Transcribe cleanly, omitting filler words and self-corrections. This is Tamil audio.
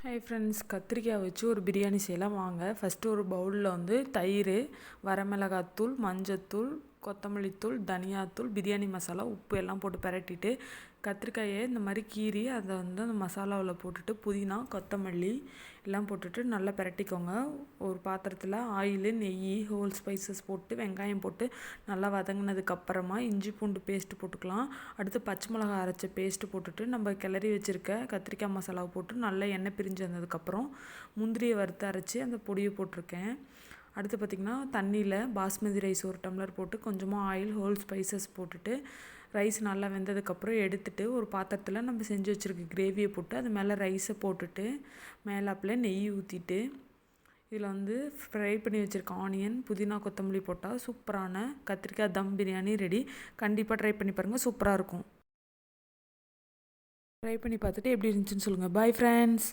ஹாய் ஃப்ரெண்ட்ஸ், கத்திரிக்காய் வச்சு ஒரு பிரியாணி செய்யலாம் வாங்க. ஃபஸ்ட்டு ஒரு பவுலில் வந்து தயிர், வரமிளகாத்தூள், மஞ்சத்தூள், கொத்தமல்லித்தூள், தனியாத்தூள், பிரியாணி மசாலா, உப்பு எல்லாம் போட்டு பிரட்டிட்டு கத்திரிக்காயை இந்த மாதிரி கீறி அதை வந்து அந்த மசாலாவில் போட்டுட்டு புதினா, கொத்தமல்லி எல்லாம் போட்டுட்டு நல்லா பிரட்டிக்கோங்க. ஒரு பாத்திரத்தில் ஆயில், நெய், ஹோல் ஸ்பைசஸ் போட்டு வெங்காயம் போட்டு நல்லா வதங்கினதுக்கப்புறமா இஞ்சி பூண்டு பேஸ்ட்டு போட்டுக்கலாம். அடுத்து பச்சை மிளகா அரைச்ச பேஸ்ட்டு போட்டுட்டு நம்ம கிளறி வச்சுருக்க கத்திரிக்காய் மசாலாவை போட்டு நல்லா எண்ணெய் பிரிஞ்சு வந்ததுக்கப்புறம் முந்திரியை வறுத்து அரைச்சி அந்த பொடியை போட்டிருக்கேன். அடுத்து பார்த்திங்கன்னா தண்ணியில் பாஸ்மதி ரைஸ் ஒரு டம்ளர் போட்டு கொஞ்சமாக ஆயில், ஹோல் ஸ்பைசஸ் போட்டுட்டு ரைஸ் நல்லா வெந்ததுக்கப்புறம் எடுத்துகிட்டு ஒரு பாத்திரத்தில் நம்ம செஞ்சு வச்சுருக்க கிரேவியை போட்டு அது மேலே ரைஸை போட்டுட்டு மேலாப்பில் நெய் ஊற்றிட்டு இதில் வந்து ஃப்ரை பண்ணி வச்சுருக்க ஆனியன், புதினா, கொத்தமல்லி போட்டால் சூப்பரான கத்திரிக்காய் தம் பிரியாணி ரெடி. கண்டிப்பாக ட்ரை பண்ணி பாருங்கள், சூப்பராக இருக்கும். ட்ரை பண்ணி பார்த்துட்டு எப்படி இருந்துச்சுன்னு சொல்லுங்கள். Bye friends.